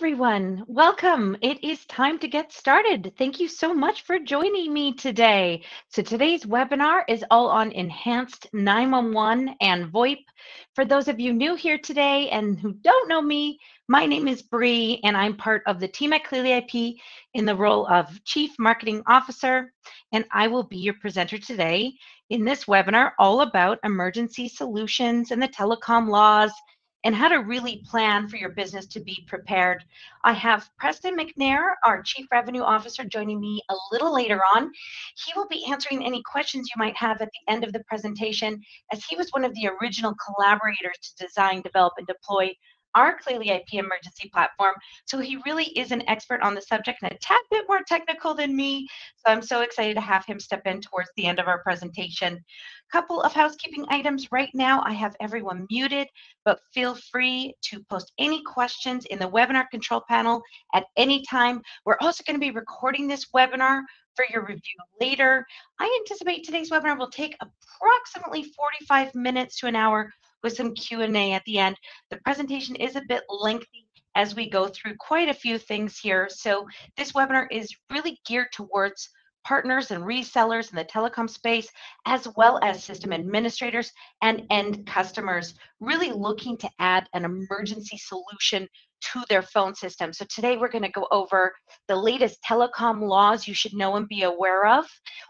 everyone. Welcome. It is time to get started. Thank you so much for joining me today. So today's webinar is all on enhanced 911 and VoIP. For those of you new here today and who don't know me, my name is Bree and I'm part of the team at ClearlyIP in the role of Chief Marketing Officer, and I will be your presenter today in this webinar all about emergency solutions and the telecom laws and how to really plan for your business to be prepared. I have Preston McNair, our Chief Revenue Officer, joining me a little later on. He will be answering any questions you might have at the end of the presentation, as he was one of the original collaborators to design, develop, and deploy our ClearlyIP emergency platform. So he really is an expert on the subject and a tad bit more technical than me. So I'm so excited to have him step in towards the end of our presentation. Couple of housekeeping items. Right now, I have everyone muted, but feel free to post any questions in the webinar control panel at any time. We're also going to be recording this webinar for your review later. I anticipate today's webinar will take approximately 45 minutes to an hour with some Q&A at the end. The presentation is a bit lengthy as we go through quite a few things here. So this webinar is really geared towards partners and resellers in the telecom space, as well as system administrators and end customers, really looking to add an emergency solution to their phone system. So today we're going to go over the latest telecom laws you should know and be aware of,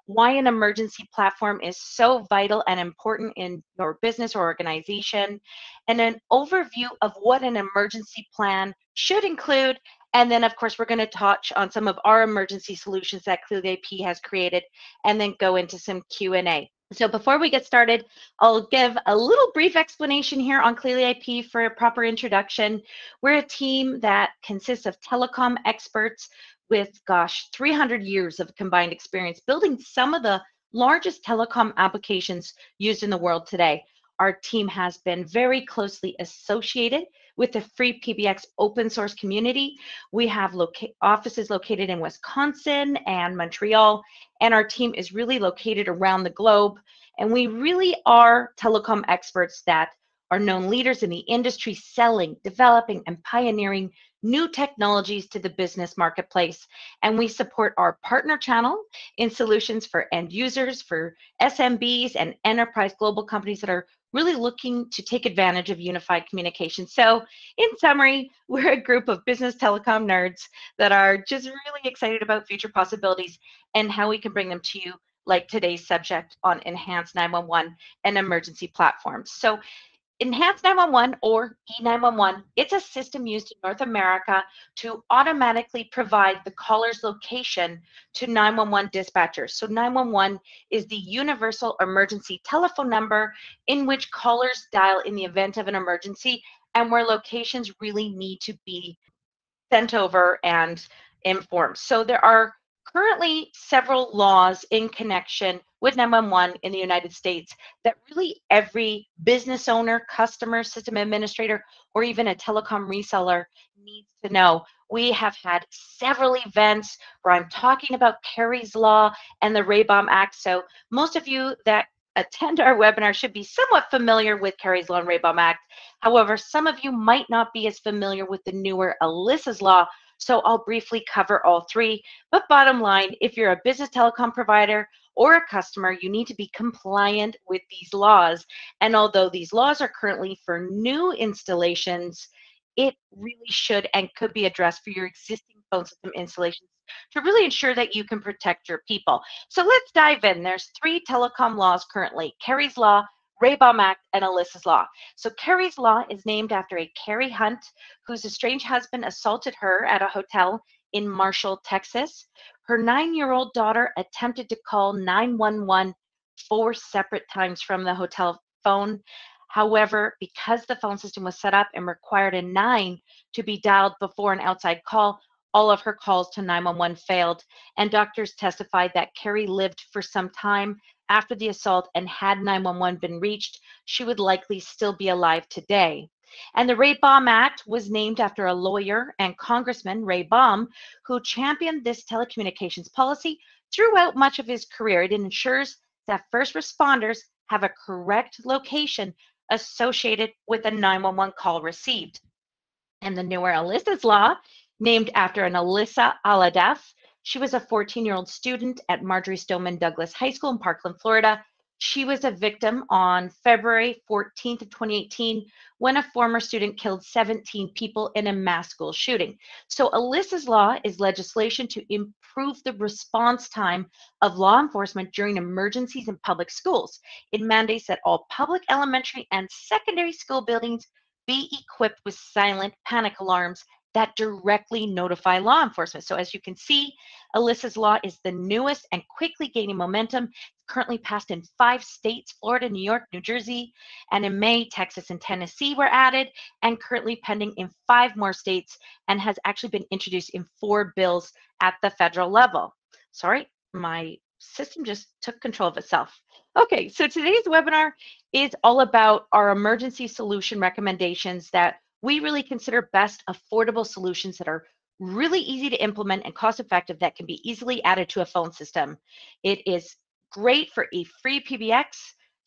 why an emergency platform is so vital and important in your business or organization, and an overview of what an emergency plan should include. And then, of course, we're going to touch on some of our emergency solutions that ClearlyIP has created, and then go into some Q&A. So before we get started, I'll give a little brief explanation here on ClearlyIP for a proper introduction. We're a team that consists of telecom experts with, 300 years of combined experience building some of the largest telecom applications used in the world today. Our team has been very closely associated with the free PBX open source community. We have offices located in Wisconsin and Montreal, and our team is really located around the globe. And we really are telecom experts that are known leaders in the industry, selling, developing, and pioneering new technologies to the business marketplace. And we support our partner channel in solutions for end users, for SMBs, and enterprise global companies that are really looking to take advantage of unified communication. So in summary, we're a group of business telecom nerds that are just really excited about future possibilities and how we can bring them to you, like today's subject on enhanced 911 and emergency platforms. So Enhanced 911, or E911, it's a system used in North America to automatically provide the caller's location to 911 dispatchers. So 911 is the universal emergency telephone number in which callers dial in the event of an emergency and where locations really need to be sent over and informed. So there are currently several laws in connection with 911 in the United States that really every business owner, customer, system administrator, or even a telecom reseller needs to know. We have had several events where I'm talking about Kari's Law and the BAUM Act. So most of you that attend our webinar should be somewhat familiar with Kari's Law and BAUM Act. However, some of you might not be as familiar with the newer Alyssa's Law, so I'll briefly cover all three. But bottom line, if you're a business telecom provider or a customer, you need to be compliant with these laws. And although these laws are currently for new installations, it really should and could be addressed for your existing phone system installations to really ensure that you can protect your people. So let's dive in. There's three telecom laws currently: Kari's Law, BAUM Act, and Alyssa's Law. So Kari's Law is named after a Kari Hunt whose estranged husband assaulted her at a hotel in Marshall, Texas. Her 9-year-old daughter attempted to call 911 4 separate times from the hotel phone. However, because the phone system was set up and required a 9 to be dialed before an outside call, all of her calls to 911 failed. And doctors testified that Kari lived for some time after the assault, and had 911 been reached, she would likely still be alive today. And the BAUM Act was named after a lawyer and Congressman, Ray Baum, who championed this telecommunications policy throughout much of his career. It ensures that first responders have a correct location associated with a 911 call received. And the newer Alyssa's Law named after an Alyssa Aladeff. She was a 14-year-old student at Marjorie Stoneman Douglas High School in Parkland, Florida. She was a victim on February 14th of 2018 when a former student killed 17 people in a mass school shooting. So Alyssa's law is legislation to improve the response time of law enforcement during emergencies in public schools. It mandates that all public elementary and secondary school buildings be equipped with silent panic alarms that directly notify law enforcement. So as you can see, Alyssa's law is the newest and quickly gaining momentum. It's currently passed in 5 states, Florida, New York, New Jersey, and in May, Texas and Tennessee were added, and currently pending in 5 more states, and has actually been introduced in 4 bills at the federal level. Sorry, my system just took control of itself. Okay, so today's webinar is all about our emergency solution recommendations that we really consider best affordable solutions that are really easy to implement and cost effective that can be easily added to a phone system. It is great for a free PBX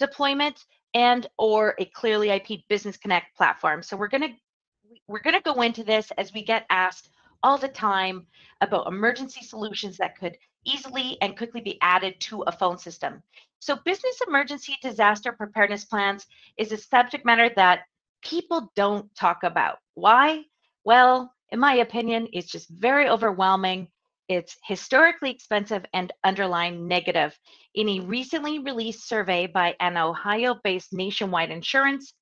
deployment and or a ClearlyIP Business Connect platform. So we're gonna go into this as we get asked all the time about emergency solutions that could easily and quickly be added to a phone system. So business emergency disaster preparedness plans is a subject matter that people don't talk about. Why? Well, in my opinion, it's just very overwhelming. It's historically expensive and underlying negative. In a recently released survey by an Ohio-based nationwide insurance,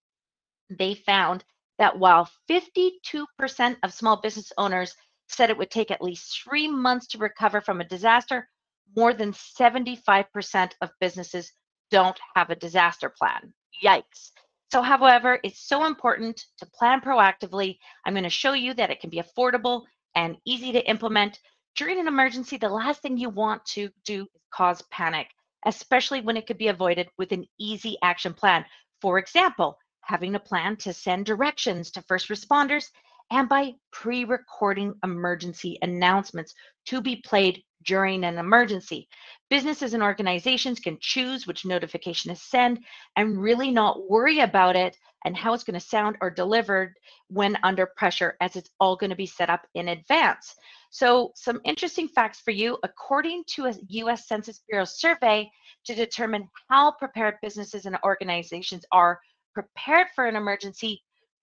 they found that while 52% of small business owners said it would take at least 3 months to recover from a disaster, more than 75% of businesses don't have a disaster plan. Yikes. So, however, it's so important to plan proactively. I'm going to show you that it can be affordable and easy to implement. During an emergency, the last thing you want to do is cause panic, especially when it could be avoided with an easy action plan. For example, having a plan to send directions to first responders, and by pre-recording emergency announcements to be played during an emergency. Businesses and organizations can choose which notification to send and really not worry about it and how it's going to sound or delivered when under pressure, as it's all going to be set up in advance. So some interesting facts for you. According to a US Census Bureau survey to determine how prepared businesses and organizations are prepared for an emergency,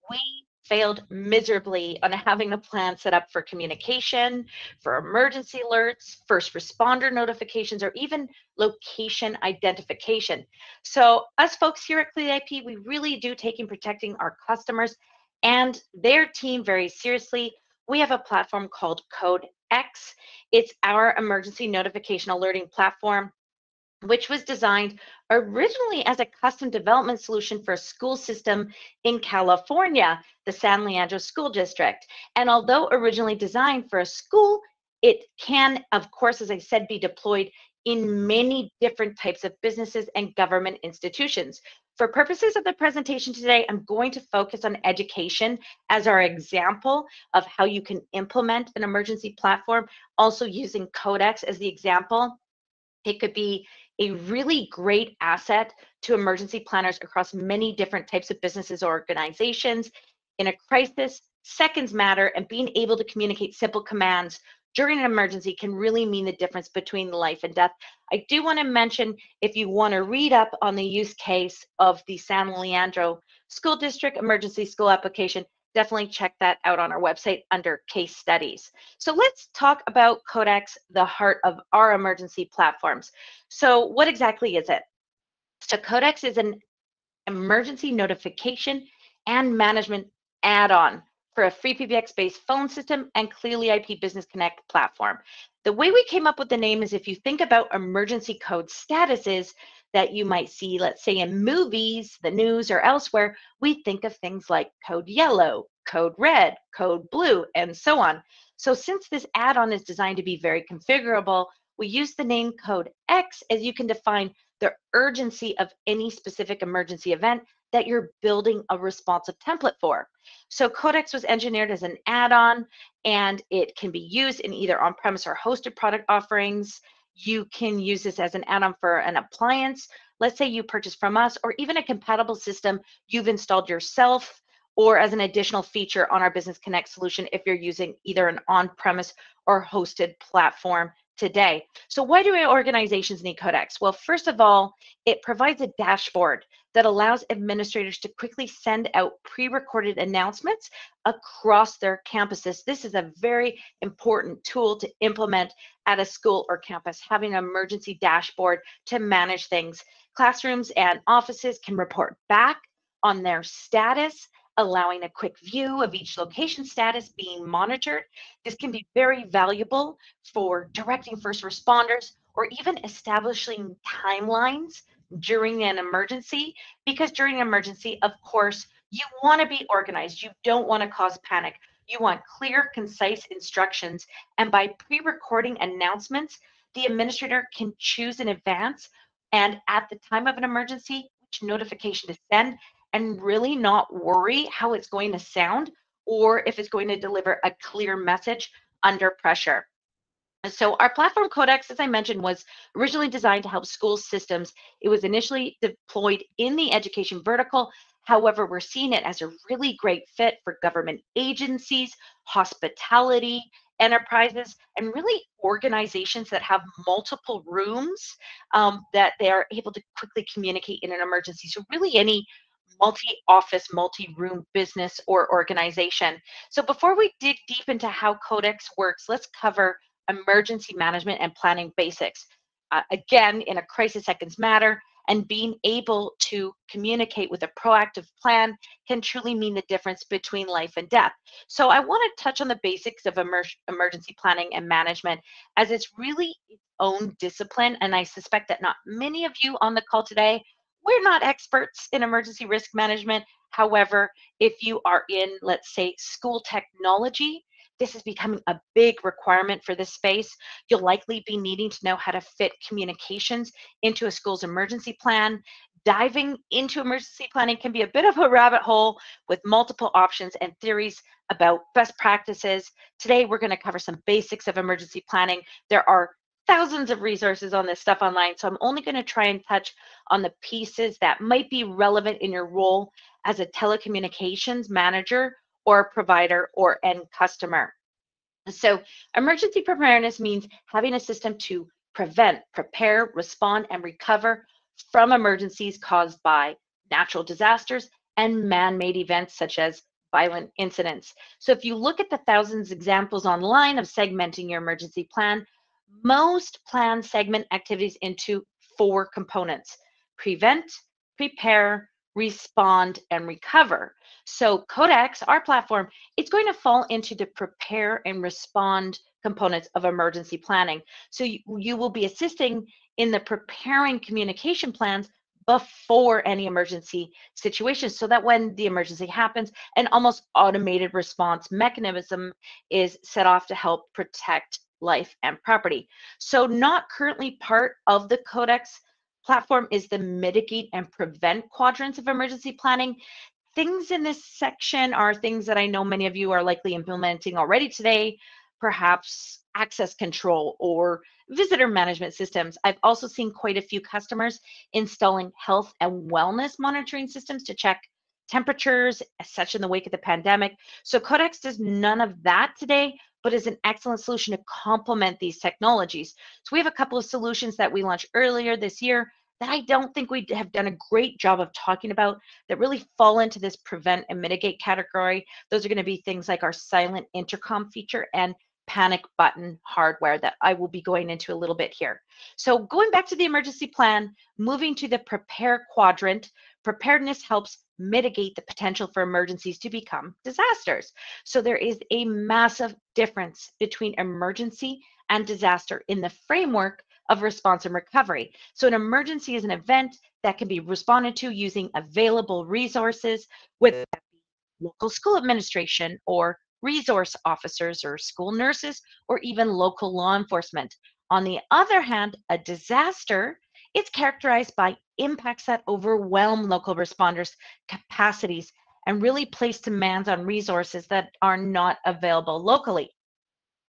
we failed miserably on having a plan set up for communication, for emergency alerts, first responder notifications, or even location identification. So us folks here at ClearlyIP, we really do take in protecting our customers and their team very seriously. We have a platform called CodeX. It's our emergency notification alerting platform, which was designed originally as a custom development solution for a school system in California, the San Leandro School District. And although originally designed for a school, it can, of course, as I said, be deployed in many different types of businesses and government institutions. For purposes of the presentation today, I'm going to focus on education as our example of how you can implement an emergency platform, also using CodeX as the example. It could be a really great asset to emergency planners across many different types of businesses or organizations. In a crisis, seconds matter, and being able to communicate simple commands during an emergency can really mean the difference between life and death. I do want to mention, if you want to read up on the use case of the San Leandro School District Emergency School Application, definitely check that out on our website under case studies. So let's talk about CodeX, the heart of our emergency platforms. So what exactly is it? So CodeX is an emergency notification and management add-on for a free PBX-based phone system and ClearlyIP Business Connect platform. The way we came up with the name is if you think about emergency code statuses that you might see, let's say in movies, the news, or elsewhere, we think of things like code yellow, code red, code blue, and so on. So since this add-on is designed to be very configurable, we use the name Code X as you can define the urgency of any specific emergency event that you're building a responsive template for. So CodeX was engineered as an add-on, and it can be used in either on-premise or hosted product offerings. You can use this as an add-on for an appliance. Let's say you purchase from us, or even a compatible system you've installed yourself, or as an additional feature on our Business Connect solution if you're using either an on-premise or hosted platform today. So why do organizations need CodeX? Well, first of all, it provides a dashboard that allows administrators to quickly send out pre-recorded announcements across their campuses. This is a very important tool to implement at a school or campus, having an emergency dashboard to manage things. Classrooms and offices can report back on their status, allowing a quick view of each location status being monitored. This can be very valuable for directing first responders or even establishing timelines during an emergency, because during an emergency, of course, you want to be organized. You don't want to cause panic. You want clear, concise instructions. And by pre-recording announcements, the administrator can choose in advance and at the time of an emergency, which notification to send, and really not worry how it's going to sound or if it's going to deliver a clear message under pressure. So our platform CodeX, as I mentioned, was originally designed to help school systems. It was initially deployed in the education vertical. However, we're seeing it as a really great fit for government agencies, hospitality, enterprises, and really organizations that have multiple rooms that they are able to quickly communicate in an emergency. So really any multi-office, multi-room business or organization. So before we dig deep into how CodeX works, let's cover emergency management and planning basics. Again, in a crisis, seconds matter, and being able to communicate with a proactive plan can truly mean the difference between life and death. So I want to touch on the basics of emergency planning and management, as it's really its own discipline, and I suspect that not many of you on the call today, we're not experts in emergency risk management. However, if you are in, let's say, school technology, this is becoming a big requirement for this space. You'll likely be needing to know how to fit communications into a school's emergency plan. Diving into emergency planning can be a bit of a rabbit hole with multiple options and theories about best practices. Today, we're going to cover some basics of emergency planning. There are thousands of resources on this stuff online, so I'm only going to try and touch on the pieces that might be relevant in your role as a telecommunications manager or provider or end customer. So emergency preparedness means having a system to prevent, prepare, respond, and recover from emergencies caused by natural disasters and man-made events such as violent incidents. So if you look at the thousands of examples online of segmenting your emergency plan, most plans segment activities into 4 components: prevent, prepare, respond, and recover. So CodeX, our platform, it's going to fall into the prepare and respond components of emergency planning. So you will be assisting in the preparing communication plans before any emergency situation, so that when the emergency happens, an almost automated response mechanism is set off to help protect life and property. So not currently part of the CodeX platform is the mitigate and prevent quadrants of emergency planning. Things in this section are things that I know many of you are likely implementing already today, perhaps access control or visitor management systems. I've also seen quite a few customers installing health and wellness monitoring systems to check temperatures, such in the wake of the pandemic. So CodeX does none of that today, but is an excellent solution to complement these technologies. So we have a couple of solutions that we launched earlier this year that I don't think we have done a great job of talking about that really fall into this prevent and mitigate category. Those are going to be things like our silent intercom feature and panic button hardware that I will be going into a little bit here. So going back to the emergency plan, moving to the prepare quadrant, preparedness helps mitigate the potential for emergencies to become disasters. So there is a massive difference between emergency and disaster in the framework of response and recovery. So an emergency is an event that can be responded to using available resources, whether that be local school administration or resource officers or school nurses or even local law enforcement. On the other hand, a disaster, it's characterized by impacts that overwhelm local responders' capacities and really place demands on resources that are not available locally.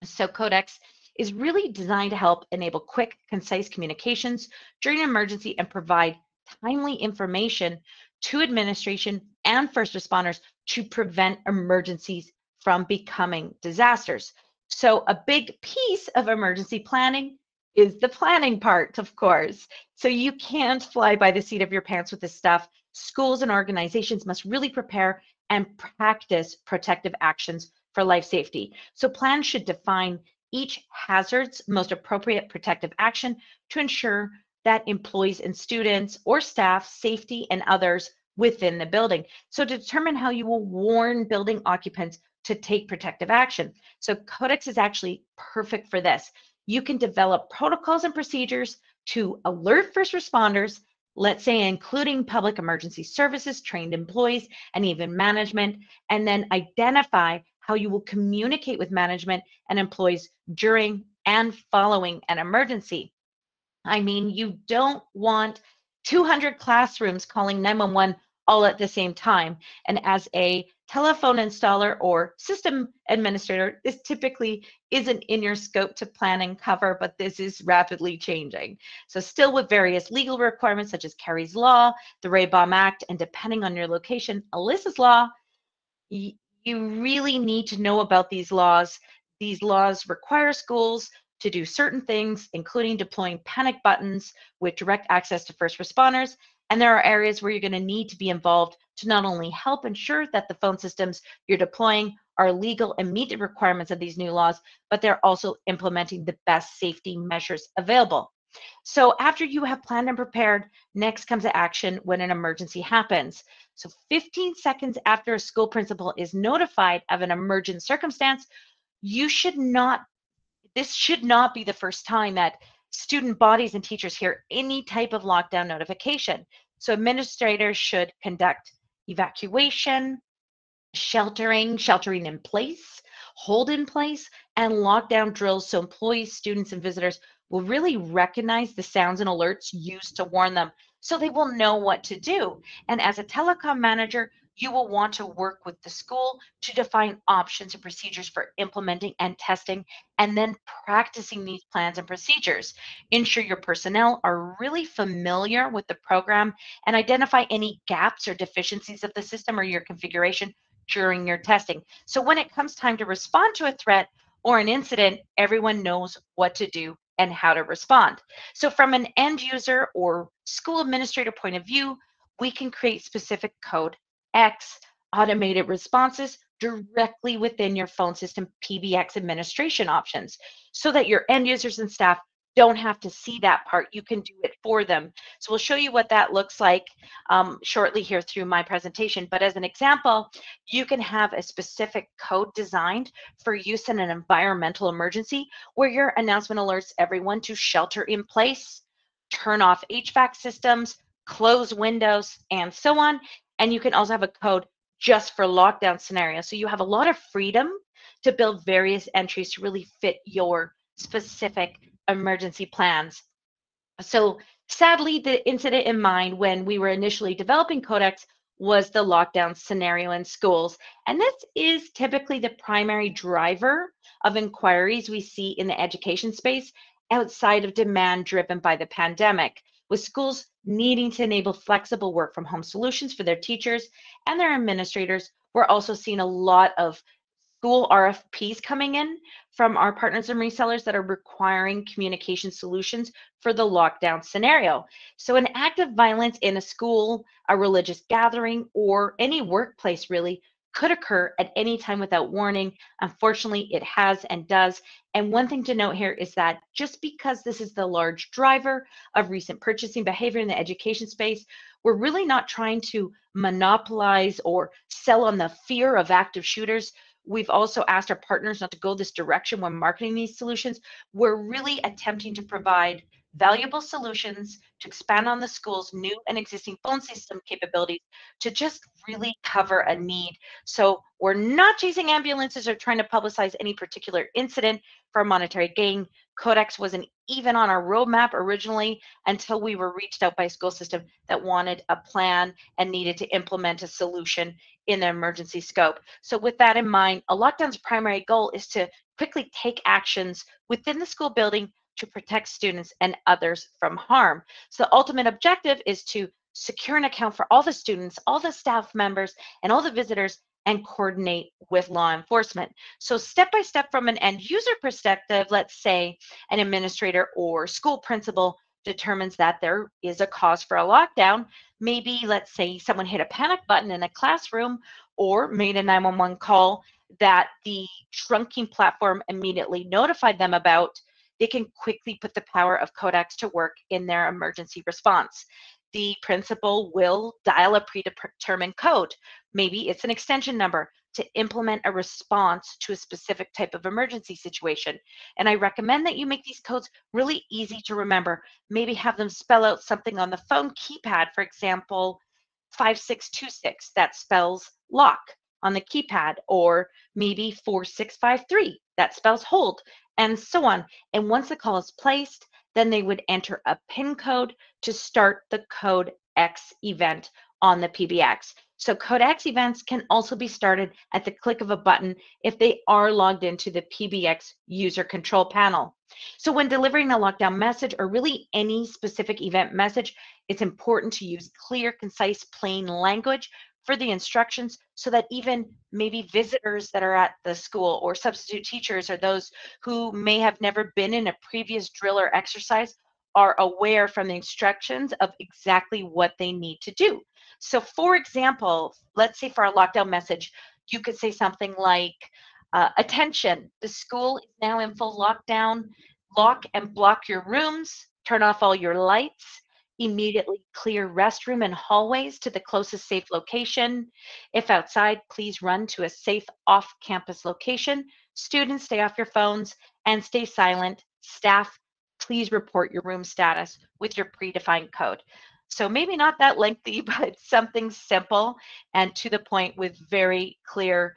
So CodeX is really designed to help enable quick, concise communications during an emergency and provide timely information to administration and first responders to prevent emergencies from becoming disasters. So a big piece of emergency planning is the planning part, of course. So you can't fly by the seat of your pants with this stuff. Schools and organizations must really prepare and practice protective actions for life safety. So plans should define each hazard's most appropriate protective action to ensure that employees and students or staff safety and others within the building. So to determine how you will warn building occupants to take protective action. So CodeX is actually perfect for this. You can develop protocols and procedures to alert first responders, let's say including public emergency services, trained employees, and even management, and then identify how you will communicate with management and employees during and following an emergency. I mean, you don't want 200 classrooms calling 911 all at the same time. And as a telephone installer or system administrator, this typically isn't in your scope to plan and cover, but this is rapidly changing. So still with various legal requirements such as Kari's Law, the BAUM Act, and depending on your location, Alyssa's Law, you really need to know about these laws. These laws require schools to do certain things, including deploying panic buttons with direct access to first responders. And there are areas where you're going to need to be involved to not only help ensure that the phone systems you're deploying are legal and meet the requirements of these new laws, but they're also implementing the best safety measures available. So after you have planned and prepared, next comes the action when an emergency happens. So 15 seconds after a school principal is notified of an emergent circumstance, you should not, this should not be the first time that student bodies and teachers hear any type of lockdown notification. So administrators should conduct evacuation, sheltering in place, hold in place, and lockdown drills so employees, students, and visitors will really recognize the sounds and alerts used to warn them so they will know what to do. And as a telecom manager, you will want to work with the school to define options and procedures for implementing and testing, and then practicing these plans and procedures. Ensure your personnel are really familiar with the program and identify any gaps or deficiencies of the system or your configuration during your testing. So when it comes time to respond to a threat or an incident, everyone knows what to do and how to respond. So from an end user or school administrator point of view, we can create specific CodeX automated responses directly within your phone system PBX administration options so that your end users and staff don't have to see that part. You can do it for them. So we'll show you what that looks like shortly here through my presentation. But as an example, you can have a specific code designed for use in an environmental emergency where your announcement alerts everyone to shelter in place, turn off HVAC systems, close windows, and so on. And you can also have a code just for lockdown scenarios. So you have a lot of freedom to build various entries to really fit your specific emergency plans. So sadly, the incident in mind when we were initially developing CodeX was the lockdown scenario in schools. And this is typically the primary driver of inquiries we see in the education space outside of demand driven by the pandemic, with schools needing to enable flexible work from home solutions for their teachers and their administrators. We're also seeing a lot of school RFPs coming in from our partners and resellers that are requiring communication solutions for the lockdown scenario. So an act of violence in a school, a religious gathering, or any workplace really could occur at any time without warning. Unfortunately, it has and does. And one thing to note here is that just because this is the large driver of recent purchasing behavior in the education space, we're really not trying to monopolize or sell on the fear of active shooters. We've also asked our partners not to go this direction when marketing these solutions. We're really attempting to provide valuable solutions to expand on the school's new and existing phone system capabilities to just really cover a need. So we're not chasing ambulances or trying to publicize any particular incident for monetary gain. CodeX wasn't even on our roadmap originally until we were reached out by a school system that wanted a plan and needed to implement a solution in the emergency scope. So with that in mind, a lockdown's primary goal is to quickly take actions within the school building to protect students and others from harm. So the ultimate objective is to secure an account for all the students, all the staff members, and all the visitors, and coordinate with law enforcement. So step by step from an end user perspective, let's say an administrator or school principal determines that there is a cause for a lockdown. Maybe let's say someone hit a panic button in a classroom or made a 911 call that the trunking platform immediately notified them about. They can quickly put the power of CodeX to work in their emergency response. The principal will dial a predetermined code. Maybe it's an extension number to implement a response to a specific type of emergency situation. And I recommend that you make these codes really easy to remember. Maybe have them spell out something on the phone keypad, for example, 5626, that spells lock on the keypad, or maybe 4653, that spells hold, and so on. And once the call is placed, then they would enter a PIN code to start the CodeX event on the PBX. So CodeX events can also be started at the click of a button if they are logged into the PBX user control panel. So when delivering a lockdown message or really any specific event message, it's important to use clear, concise, plain language for the instructions so that even maybe visitors that are at the school or substitute teachers or those who may have never been in a previous drill or exercise are aware from the instructions of exactly what they need to do. So for example, let's say for a lockdown message, you could say something like, attention, the school is now in full lockdown. Lock and block your rooms, turn off all your lights, immediately clear restroom and hallways to the closest safe location. If outside, please run to a safe off-campus location. Students, stay off your phones and stay silent. Staff, please report your room status with your predefined code. So maybe not that lengthy, but something simple and to the point with very clear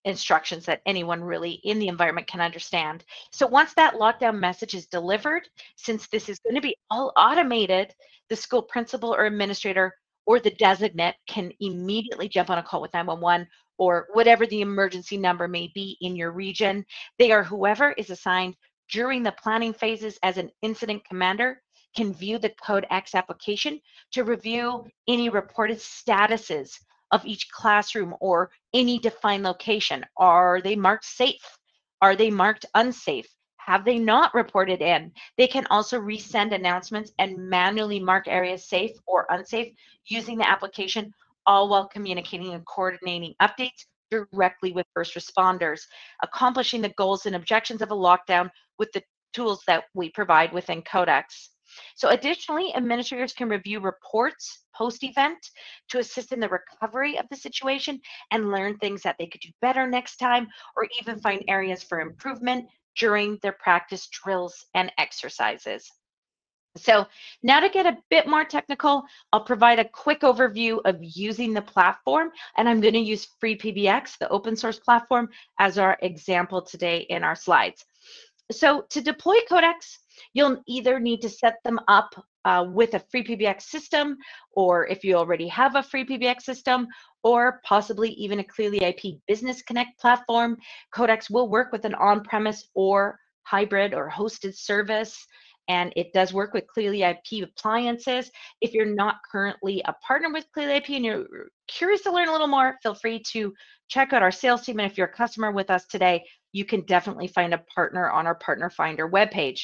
instructions that anyone really in the environment can understand. So once that lockdown message is delivered, since this is going to be all automated, the school principal or administrator or the designate can immediately jump on a call with 911 or whatever the emergency number may be in your region. They or whoever is assigned during the planning phases as an incident commander can view the CodeX application to review any reported statuses of each classroom or any defined location. Are they marked safe? Are they marked unsafe? Have they not reported in? They can also resend announcements and manually mark areas safe or unsafe using the application, all while communicating and coordinating updates directly with first responders, accomplishing the goals and objections of a lockdown with the tools that we provide within CodeX. So additionally, administrators can review reports post-event to assist in the recovery of the situation and learn things that they could do better next time, or even find areas for improvement during their practice drills and exercises. So now to get a bit more technical, I'll provide a quick overview of using the platform, and I'm going to use FreePBX, the open source platform, as our example today in our slides. So to deploy CodeX, you'll either need to set them up with a free PBX system, or if you already have a free PBX system, or possibly even a ClearlyIP Business Connect platform. CodeX will work with an on-premise or hybrid or hosted service, and it does work with ClearlyIP appliances. If you're not currently a partner with ClearlyIP and you're curious to learn a little more, feel free to check out our sales team. And if you're a customer with us today, you can definitely find a partner on our Partner Finder webpage.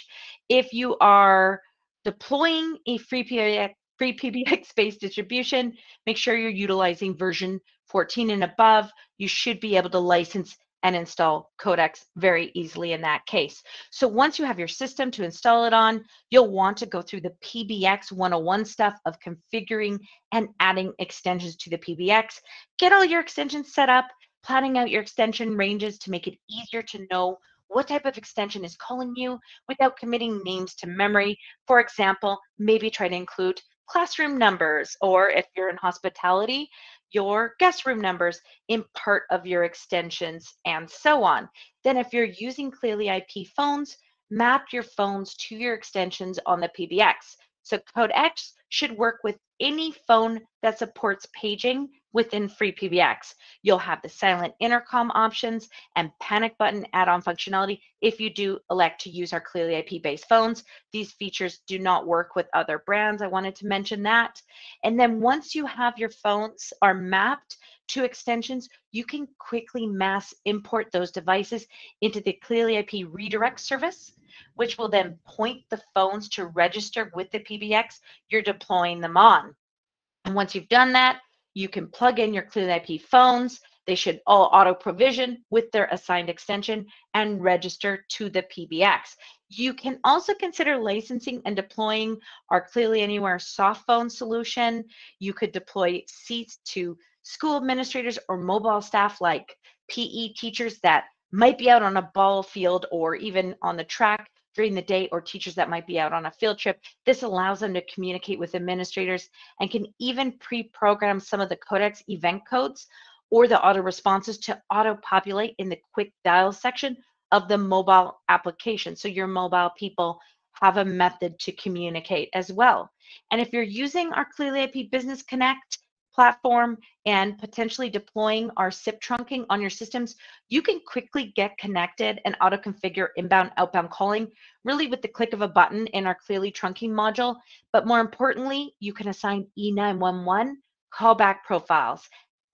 If you are deploying a free PBX-based distribution, make sure you're utilizing version 14 and above. You should be able to license and install CodeX very easily in that case. So once you have your system to install it on, you'll want to go through the PBX 101 stuff of configuring and adding extensions to the PBX. Get all your extensions set up, planning out your extension ranges to make it easier to know what type of extension is calling you without committing names to memory. For example, maybe try to include classroom numbers, or if you're in hospitality, your guest room numbers in part of your extensions, and so on. Then if you're using ClearlyIP phones, map your phones to your extensions on the PBX. So CodeX should work with any phone that supports paging within free PBX. You'll have the silent intercom options and panic button add-on functionality if you do elect to use our ClearlyIP based phones. These features do not work with other brands. I wanted to mention that. And then once you have your phones are mapped to extensions, you can quickly mass import those devices into the ClearlyIP redirect service, which will then point the phones to register with the PBX you're deploying them on. And once you've done that, you can plug in your ClearlyIP phones. They should all auto provision with their assigned extension and register to the PBX. You can also consider licensing and deploying our Clearly Anywhere soft phone solution. You could deploy seats to school administrators or mobile staff like PE teachers that might be out on a ball field or even on the track during the day, or teachers that might be out on a field trip. This allows them to communicate with administrators and can even pre-program some of the CodeX event codes or the auto responses to auto-populate in the quick dial section of the mobile application. So your mobile people have a method to communicate as well. And if you're using our ClearlyIP Business Connect platform and potentially deploying our SIP trunking on your systems, you can quickly get connected and auto configure inbound, outbound calling really with the click of a button in our Clearly trunking module. But more importantly, you can assign E911 callback profiles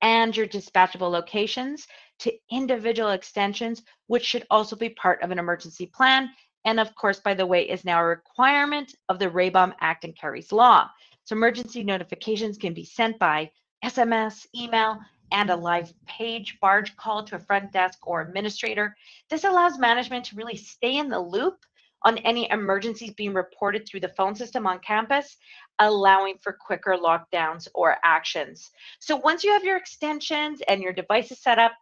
and your dispatchable locations to individual extensions, which should also be part of an emergency plan. And of course, by the way, is now a requirement of the BAUM Act and Kari's law. So emergency notifications can be sent by SMS, email, and a live page barge call to a front desk or administrator. This allows management to really stay in the loop on any emergencies being reported through the phone system on campus, allowing for quicker lockdowns or actions. So once you have your extensions and your devices set up,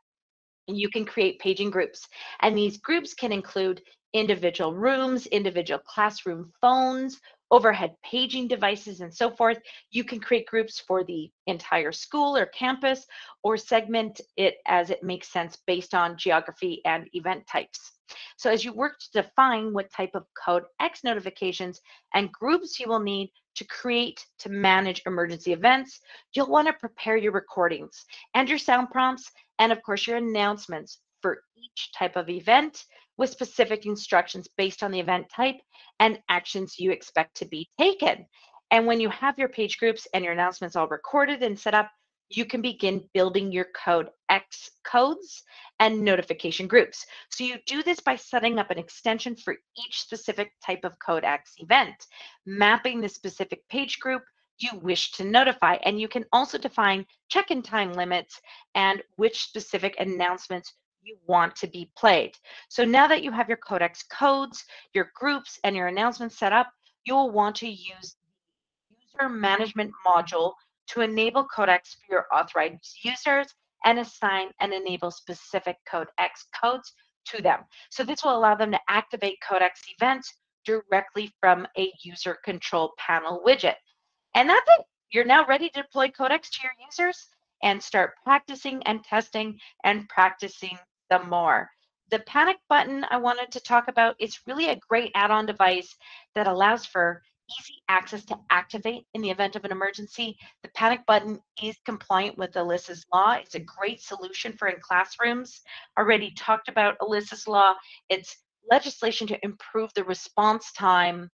you can create paging groups. And these groups can include individual rooms, individual classroom phones, overhead paging devices, and so forth. You can create groups for the entire school or campus, or segment it as it makes sense based on geography and event types. So as you work to define what type of CodeX notifications and groups you will need to create to manage emergency events, you'll want to prepare your recordings and your sound prompts, and of course your announcements for each type of event with specific instructions based on the event type and actions you expect to be taken. And when you have your page groups and your announcements all recorded and set up, you can begin building your CodeX codes and notification groups. So you do this by setting up an extension for each specific type of CodeX event, mapping the specific page group you wish to notify. And you can also define check-in time limits and which specific announcements you want to be played. So now that you have your CodeX codes, your groups, and your announcements set up, you'll want to use the user management module to enable CodeX for your authorized users and assign and enable specific CodeX codes to them. So this will allow them to activate CodeX events directly from a user control panel widget. And that's it. You're now ready to deploy CodeX to your users and start practicing and testing and practicing some more. The panic button I wanted to talk about is really a great add-on device that allows for easy access to activate in the event of an emergency. The panic button is compliant with Alyssa's law. It's a great solution for in classrooms. Already talked about Alyssa's law. It's legislation to improve the response time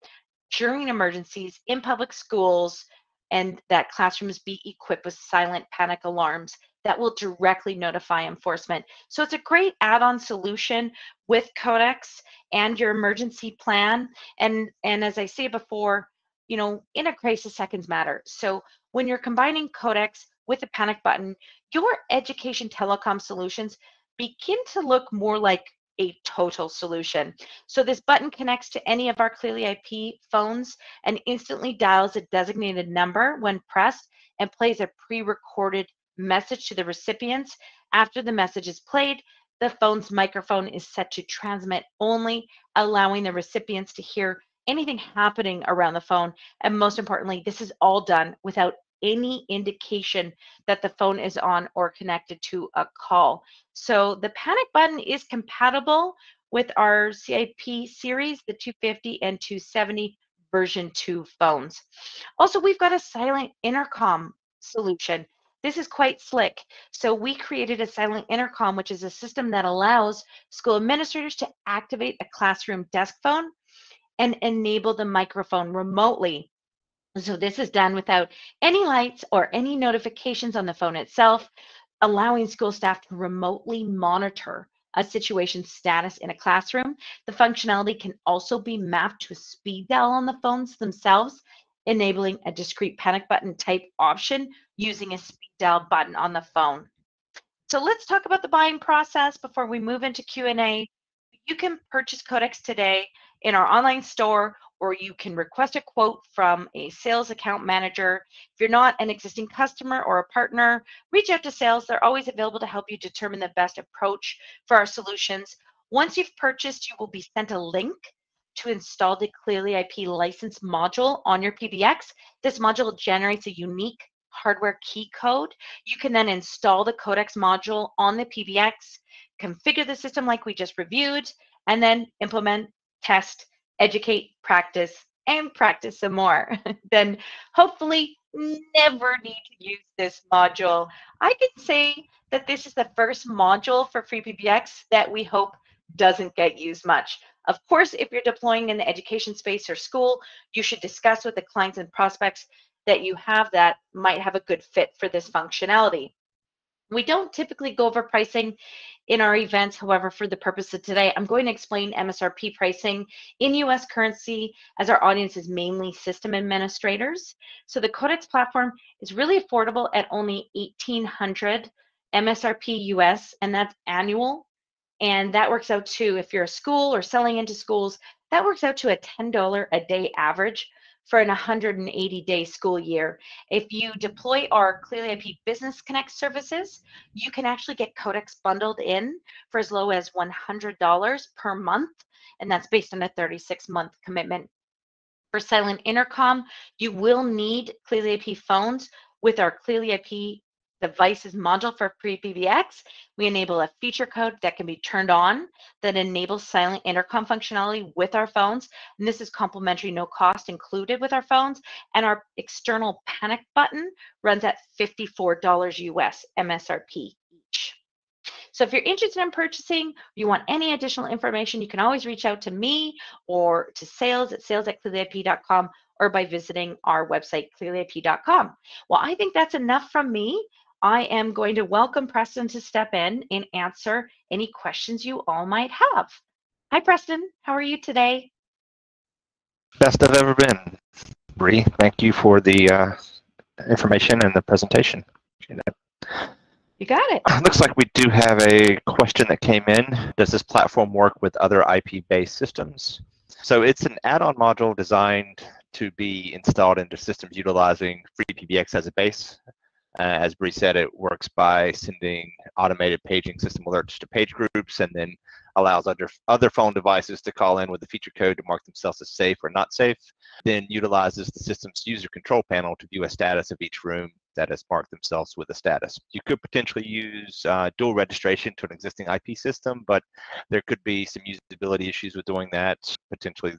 during emergencies in public schools, and that classrooms be equipped with silent panic alarms that will directly notify enforcement. So it's a great add-on solution with CodeX and your emergency plan. And as I say before, you know, in a crisis, seconds matter. So when you're combining CodeX with a panic button, your education telecom solutions begin to look more like a total solution. So this button connects to any of our ClearlyIP phones and instantly dials a designated number when pressed and plays a pre-recorded message to the recipients. After the message is played, the phone's microphone is set to transmit only, allowing the recipients to hear anything happening around the phone. And most importantly, this is all done without any indication that the phone is on or connected to a call. So the panic button is compatible with our CIP series, the 250 and 270 version 2 phones. Also, we've got a silent intercom solution. This is quite slick. So we created a silent intercom, which is a system that allows school administrators to activate a classroom desk phone and enable the microphone remotely. So this is done without any lights or any notifications on the phone itself, allowing school staff to remotely monitor a situation status in a classroom. The functionality can also be mapped to a speed dial on the phones themselves, enabling a discrete panic button type option using a speed dial button on the phone. So let's talk about the buying process before we move into Q&A. You can purchase CodeX today in our online store, or you can request a quote from a sales account manager. If you're not an existing customer or a partner, reach out to sales. They're always available to help you determine the best approach for our solutions. Once you've purchased, you will be sent a link to install the ClearlyIP license module on your PBX. This module generates a unique hardware key code. You can then install the CodeX module on the PBX, configure the system like we just reviewed, and then implement, test, educate, practice, and practice some more. Then hopefully never need to use this module. I can say that this is the first module for free PBX that we hope doesn't get used much. Of course, if you're deploying in the education space or school, you should discuss with the clients and prospects that you have that might have a good fit for this functionality. We don't typically go over pricing in our events. However, for the purpose of today, I'm going to explain MSRP pricing in US currency, as our audience is mainly system administrators. So the CodeX platform is really affordable at only $1,800 MSRP US, and that's annual. And that works out to, if you're a school or selling into schools, that works out to a $10 a day average for an 180-day school year. If you deploy our ClearlyIP Business Connect services, you can actually get CodeX bundled in for as low as $100 per month, and that's based on a 36-month commitment. For silent intercom, you will need ClearlyIP phones with our ClearlyIP devices module for pre-PBX. We enable a feature code that can be turned on that enables silent intercom functionality with our phones. And this is complimentary, no cost included with our phones. And our external panic button runs at $54 US MSRP each. So if you're interested in purchasing, you want any additional information, you can always reach out to me or to sales@clearlyip.com, or by visiting our website, clearlyip.com. Well, I think that's enough from me. I am going to welcome Preston to step in and answer any questions you all might have. Hi, Preston. How are you today? Best I've ever been, Bree. Thank you for the information and the presentation. You got it. Looks like we do have a question that came in. Does this platform work with other IP-based systems? So it's an add-on module designed to be installed into systems utilizing FreePBX as a base. As Bree said, it works by sending automated paging system alerts to page groups, and then allows other phone devices to call in with a feature code to mark themselves as safe or not safe, then utilizes the system's user control panel to view a status of each room that has marked themselves with a status. You could potentially use dual registration to an existing IP system, but there could be some usability issues with doing that. Potentially,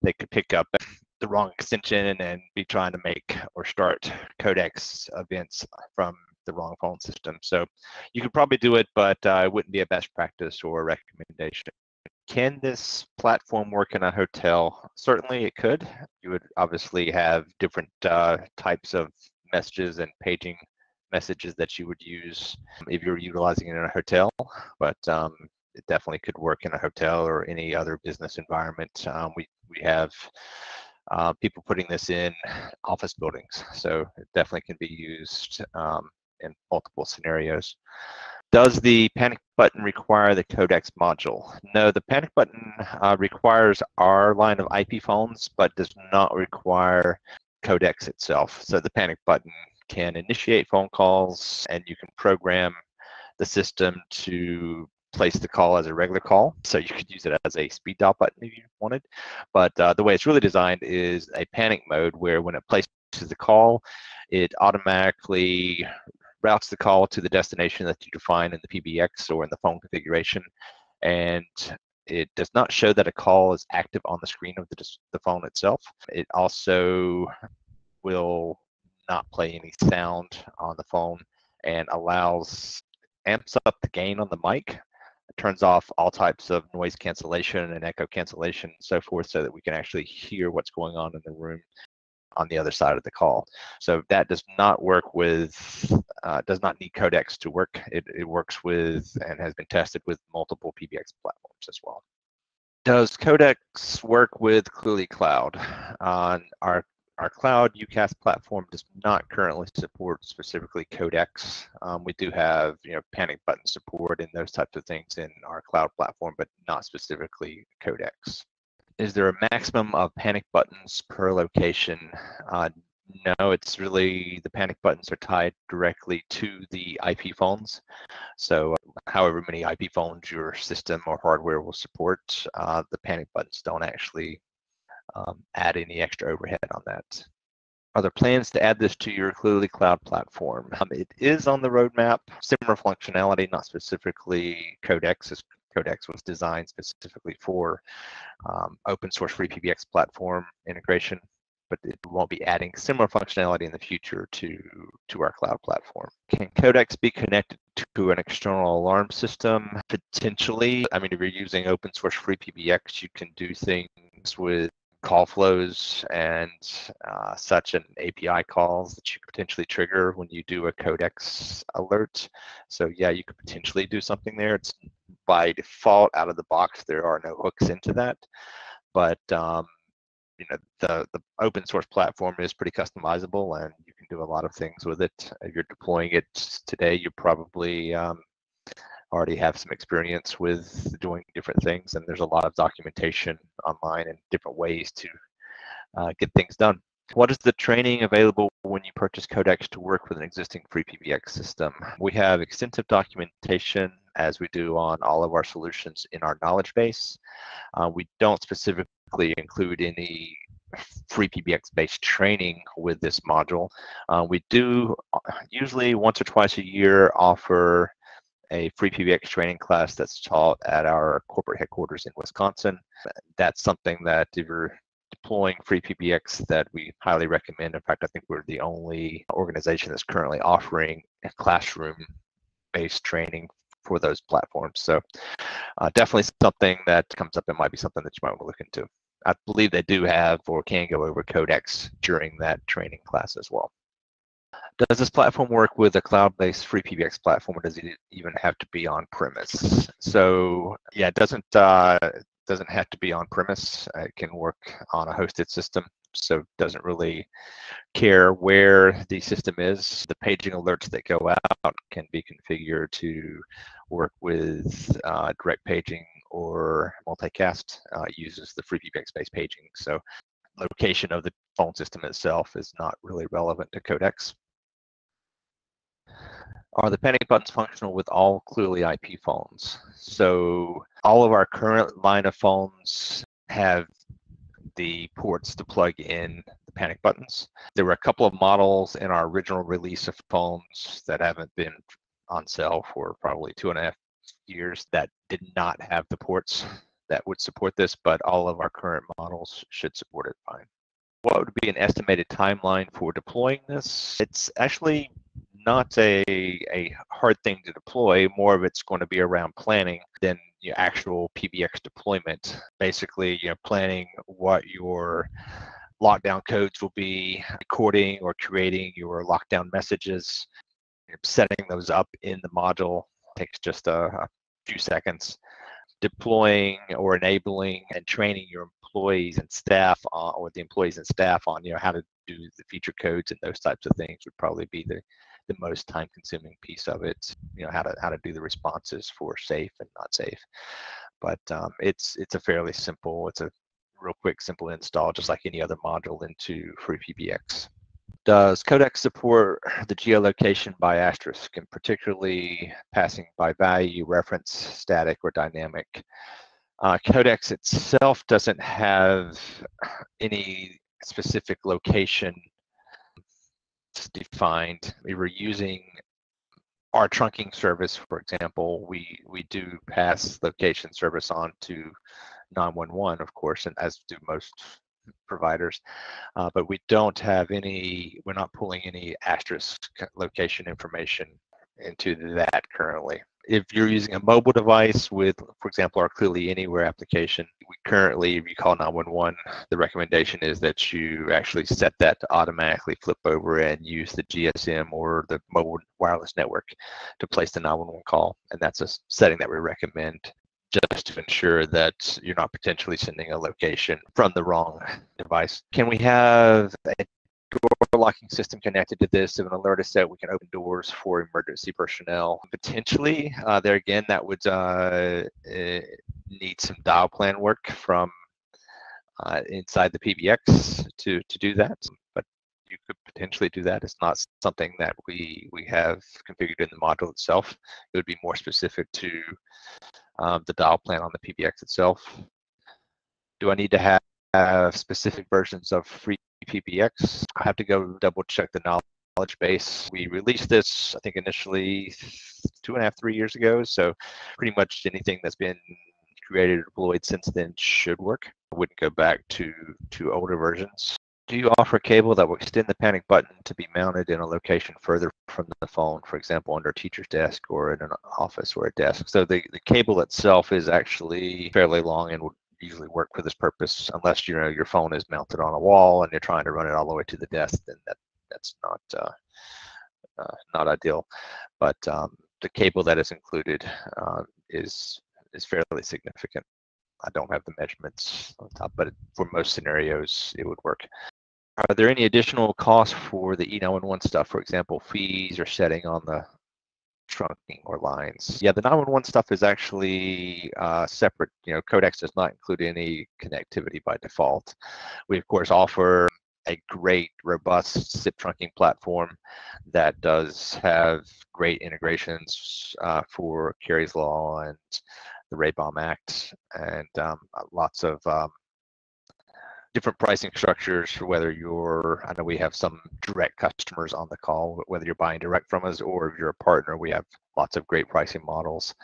they could pick up the wrong extension and be trying to make or start CodeX events from the wrong phone system. So you could probably do it, but it wouldn't be a best practice or a recommendation. Can this platform work in a hotel? Certainly it could. You would obviously have different types of messages and paging messages that you would use if you're utilizing it in a hotel, but it definitely could work in a hotel or any other business environment. We have people putting this in office buildings, so it definitely can be used in multiple scenarios. Does the panic button require the CodeX module? No, the panic button requires our line of IP phones, but does not require CodeX itself. So the panic button can initiate phone calls, and you can program the system to place the call as a regular call. So you could use it as a speed dial button if you wanted. But the way it's really designed is a panic mode, where when it places the call, it automatically routes the call to the destination that you define in the PBX or in the phone configuration, and It does not show that a call is active on the screen of the phone itself. It also will not play any sound on the phone and amps up the gain on the mic. It turns off all types of noise cancellation and echo cancellation and so forth so that we can actually hear what's going on in the room on the other side of the call. So that does not work with, does not need CodeX to work. It works with and has been tested with multiple PBX platforms as well. Does CodeX work with Clearly Cloud? Our cloud UCaaS platform does not currently support specifically CodeX. We do have panic button support and those types of things in our cloud platform, but not specifically CodeX. Is there a maximum of panic buttons per location? No, it's really the panic buttons are tied directly to the IP phones. So however many IP phones your system or hardware will support, the panic buttons don't actually add any extra overhead on that. Are there plans to add this to your Clearly Cloud platform? It is on the roadmap. Similar functionality, not specifically CodeX, as CodeX was designed specifically for open source free PBX platform integration, but it won't be adding similar functionality in the future to our cloud platform. Can CodeX be connected to an external alarm system? Potentially. I mean, if you're using open source free PBX, you can do things with call flows and such, and API calls that you could potentially trigger when you do a CodeX alert. So yeah, you could potentially do something there. It's by default out of the box, there are no hooks into that, but the open source platform is pretty customizable and you can do a lot of things with it. If you're deploying it today, you probably already have some experience with doing different things, and there's a lot of documentation online and different ways to get things done. What is the training available when you purchase CodeX to work with an existing free PBX system? We have extensive documentation, as we do on all of our solutions, in our knowledge base. We don't specifically include any free PBX based training with this module. We do usually once or twice a year offer a free PBX training class that's taught at our corporate headquarters in Wisconsin. That's something that if you're deploying free PBX that we highly recommend. In fact, I think we're the only organization that's currently offering classroom-based training for those platforms. So definitely something that comes up and might be something that you might want to look into. I believe they do have or can go over CodeX during that training class as well. Does this platform work with a cloud-based free PBX platform, or does it even have to be on premise? So yeah, it doesn't have to be on premise. It can work on a hosted system, so it doesn't really care where the system is. The paging alerts that go out can be configured to work with direct paging or multicast. Uses the free PBX-based paging, so location of the phone system itself is not really relevant to CodeX. Are the panic buttons functional with all ClearlyIP phones? So all of our current line of phones have the ports to plug in the panic buttons. There were a couple of models in our original release of phones that haven't been on sale for probably 2.5 years that did not have the ports that would support this, but all of our current models should support it fine. What would be an estimated timeline for deploying this? It's actually not a hard thing to deploy. More of it's going to be around planning than your actual PBX deployment. Basically, planning what your lockdown codes will be, recording or creating your lockdown messages, setting those up in the module takes just a few seconds. Deploying or enabling and training your employees and staff on, or the employees and staff on, how to do the feature codes and those types of things would probably be the most time-consuming piece of it. How to do the responses for safe and not safe. But it's a fairly simple, it's a real quick, simple install, just like any other module into free PBX. Does CodeX support the geolocation by asterisk, and particularly passing by value, reference, static, or dynamic? CodeX itself doesn't have any specific location defined. We were using our trunking service, for example, we do pass location service on to 911, of course, and as do most providers, but we don't have any, we're not pulling any asterisk location information into that currently. If you're using a mobile device with, for example, our Clearly Anywhere application, we currently, if you call 911, the recommendation is that you actually set that to automatically flip over and use the GSM or the mobile wireless network to place the 911 call. And that's a setting that we recommend just to ensure that you're not potentially sending a location from the wrong device. Can we have a door locking system connected to this? If an alert is set, we can open doors for emergency personnel. Potentially, there again, that would need some dial plan work from inside the PBX to do that. But you could potentially do that. It's not something that we have configured in the module itself. It would be more specific to the dial plan on the PBX itself. Do I need to have specific versions of free PBX? I have to go double check the knowledge base. We released this, I think, initially 2.5, 3 years ago. So pretty much anything that's been created or deployed since then should work. I wouldn't go back to older versions. Do you offer a cable that will extend the panic button to be mounted in a location further from the phone, for example, under a teacher's desk or in an office or a desk? So the cable itself is actually fairly long and would usually work for this purpose, unless your phone is mounted on a wall and you're trying to run it all the way to the desk. Then that's not ideal. But the cable that is included is fairly significant. I don't have the measurements on top, but for most scenarios, it would work. Are there any additional costs for the E911 stuff? For example, fees or setting on the trunking or lines? Yeah, the 911 stuff is actually separate. CodeX does not include any connectivity by default. We of course offer a great, robust SIP trunking platform that does have great integrations for Kari's Law and the BAUM Act, and lots of different pricing structures for whether I know we have some direct customers on the call, whether you're buying direct from us or if you're a partner, we have lots of great pricing models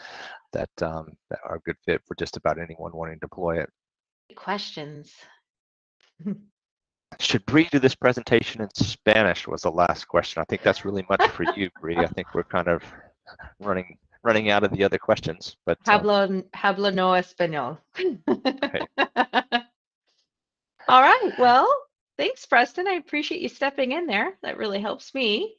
that are a good fit for just about anyone wanting to deploy it. Questions. Should Bree do this presentation in Spanish was the last question. I think that's really much for you, Bree. I think we're kind of running out of the other questions, but Hablo no español. Okay. All right. Well, thanks, Preston. I appreciate you stepping in there. That really helps me.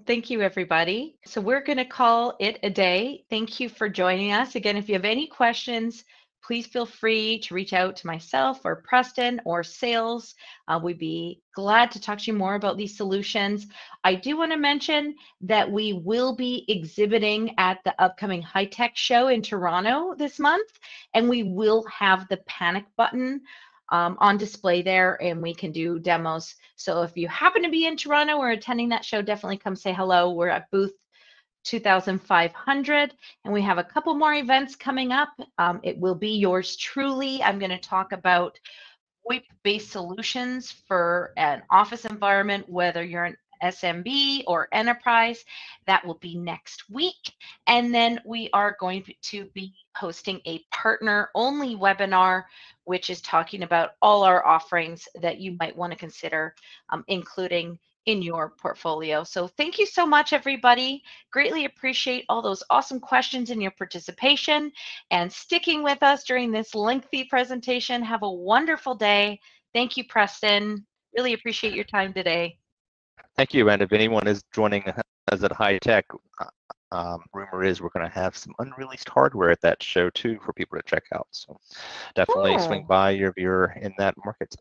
Thank you, everybody. So we're going to call it a day. Thank you for joining us. Again, if you have any questions, please feel free to reach out to myself or Preston or sales. We'd be glad to talk to you more about these solutions. I do want to mention that we will be exhibiting at the upcoming High Tech Show in Toronto this month, and we will have the panic button on display there, and we can do demos. So if you happen to be in Toronto or attending that show, definitely come say hello. We're at booth 2500, and we have a couple more events coming up. It will be yours truly. I'm going to talk about VoIP-based solutions for an office environment, whether you're an SMB or enterprise. That will be next week. And then we are going to be hosting a partner-only webinar, which is talking about all our offerings that you might want to consider, including in your portfolio. So thank you so much, everybody. Greatly appreciate all those awesome questions and your participation and sticking with us during this lengthy presentation. Have a wonderful day. Thank you, Preston. Really appreciate your time today. Thank you. And if anyone is joining us at High Tech, rumor is we're going to have some unreleased hardware at that show too for people to check out. So definitely swing by if you're in that market.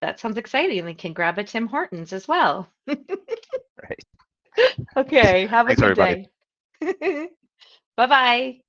That sounds exciting. We can grab a Tim Hortons as well. Right. Okay. Have Thanks, a good everybody. day. Bye-bye.